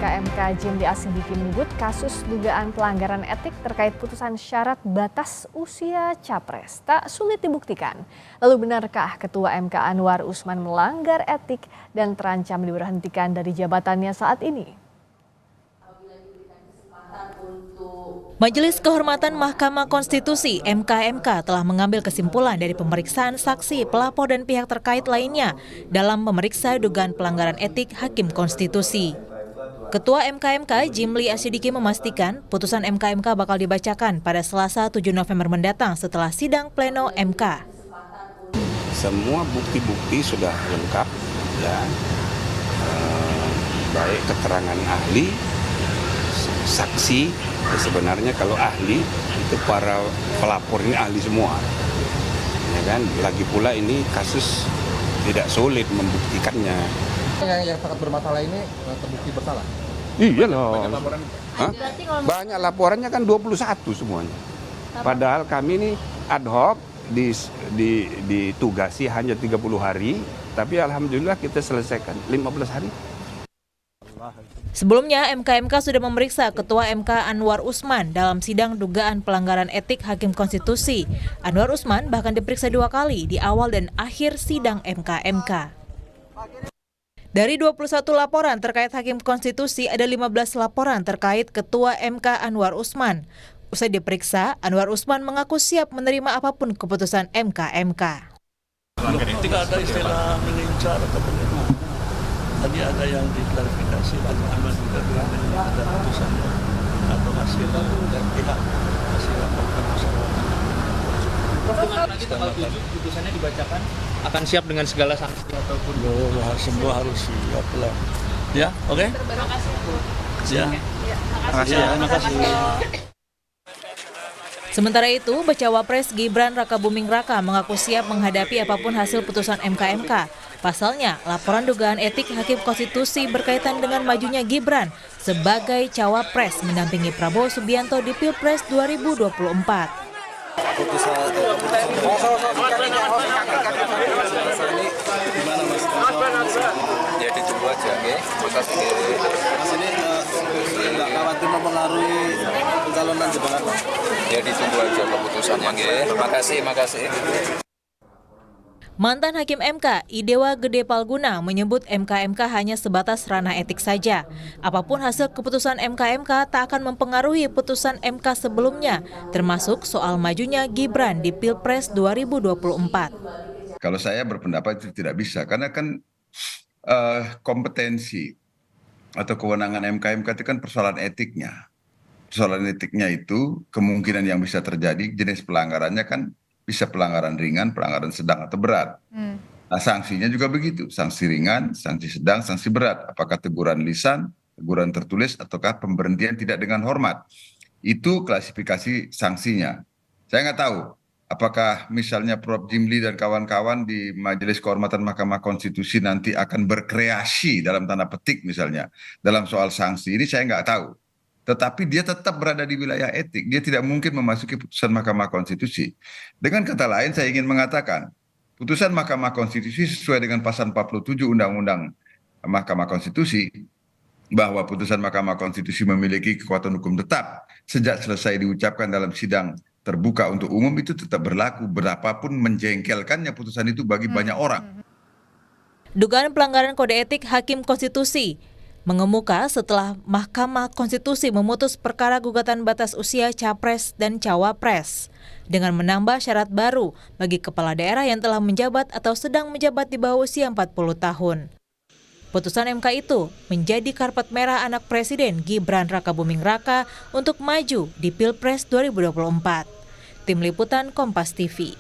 MK Jimli Asidiki menyebut kasus dugaan pelanggaran etik terkait putusan syarat batas usia capres tak sulit dibuktikan. Lalu benarkah Ketua MK Anwar Usman melanggar etik dan terancam diberhentikan dari jabatannya saat ini? Majelis Kehormatan Mahkamah Konstitusi (MK) telah mengambil kesimpulan dari pemeriksaan saksi, pelapor dan pihak terkait lainnya dalam memeriksa dugaan pelanggaran etik Hakim Konstitusi. Ketua MK Jimli Asidiki memastikan putusan MK bakal dibacakan pada Selasa 7 November mendatang setelah sidang pleno MK. Semua bukti-bukti sudah lengkap, ya, baik keterangan ahli, saksi. Sebenarnya kalau ahli itu para pelapor ini ahli semua, ya kan. Lagi pula ini kasus tidak sulit membuktikannya. Yang sangat bermasalah ini terbukti bersalah. Iya loh. Banyak laporannya kan 21 semuanya. Padahal kami ini ad hoc ditugasi hanya 30 hari, tapi alhamdulillah kita selesaikan 15 hari. Sebelumnya, MK sudah memeriksa Ketua MK Anwar Usman dalam sidang dugaan pelanggaran etik Hakim Konstitusi. Anwar Usman bahkan diperiksa 2 kali di awal dan akhir sidang MK. Dari 21 laporan terkait Hakim Konstitusi, ada 15 laporan terkait Ketua MK Anwar Usman. Usai diperiksa, Anwar Usman mengaku siap menerima apapun keputusan MK. Tidak ada istilah mengincar atau menerima. Tadi ada yang diklarifikasi dan aman juga dengan ada putusannya atau hasil dan pihak hasil laporan nanti tanggal 7 putusannya dibacakan akan siap dengan segala sanksi ataupun semua harus siap lah. Ya, oke? Terima kasih. Ya. Terima kasih. Sementara itu, Bacawa Pres Gibran Rakabuming Raka mengaku siap menghadapi apapun hasil putusan MK. Pasalnya, laporan dugaan etik Hakim Konstitusi berkaitan dengan majunya Gibran sebagai cawapres mendampingi Prabowo Subianto di Pilpres 2024. Ya ditunggu aja, oke? Makasih. Nggak khawatir mempengaruhi pencalonan Jakarta. Ya ditunggu aja keputusannya, oke? Makasih. Mantan Hakim MK, Idewa Gede Palguna, menyebut MK hanya sebatas ranah etik saja. Apapun hasil keputusan MK tak akan mempengaruhi putusan MK sebelumnya, termasuk soal majunya Gibran di Pilpres 2024. Kalau saya berpendapat itu tidak bisa, karena kan kompetensi atau kewenangan MK itu kan persoalan etiknya. Persoalan etiknya itu kemungkinan yang bisa terjadi, jenis pelanggarannya kan bisa pelanggaran ringan, pelanggaran sedang atau berat. Nah, sanksinya juga begitu, sanksi ringan, sanksi sedang, sanksi berat. Apakah teguran lisan, teguran tertulis, ataukah pemberhentian tidak dengan hormat. Itu klasifikasi sanksinya. Saya nggak tahu apakah misalnya Prof. Jimli dan kawan-kawan di Majelis Kehormatan Mahkamah Konstitusi nanti akan berkreasi dalam tanda petik misalnya dalam soal sanksi ini, saya nggak tahu. Tetapi dia tetap berada di wilayah etik, dia tidak mungkin memasuki putusan Mahkamah Konstitusi. Dengan kata lain, saya ingin mengatakan, putusan Mahkamah Konstitusi sesuai dengan pasal 47 Undang-Undang Mahkamah Konstitusi, bahwa putusan Mahkamah Konstitusi memiliki kekuatan hukum tetap sejak selesai diucapkan dalam sidang terbuka untuk umum, itu tetap berlaku berapapun menjengkelkannya putusan itu bagi banyak orang. Dugaan pelanggaran kode etik Hakim Konstitusi mengemuka setelah Mahkamah Konstitusi memutus perkara gugatan batas usia capres dan cawapres dengan menambah syarat baru bagi kepala daerah yang telah menjabat atau sedang menjabat di bawah usia 40 tahun. Putusan MK itu menjadi karpet merah anak Presiden Gibran Rakabuming Raka untuk maju di Pilpres 2024. Tim Liputan Kompas TV.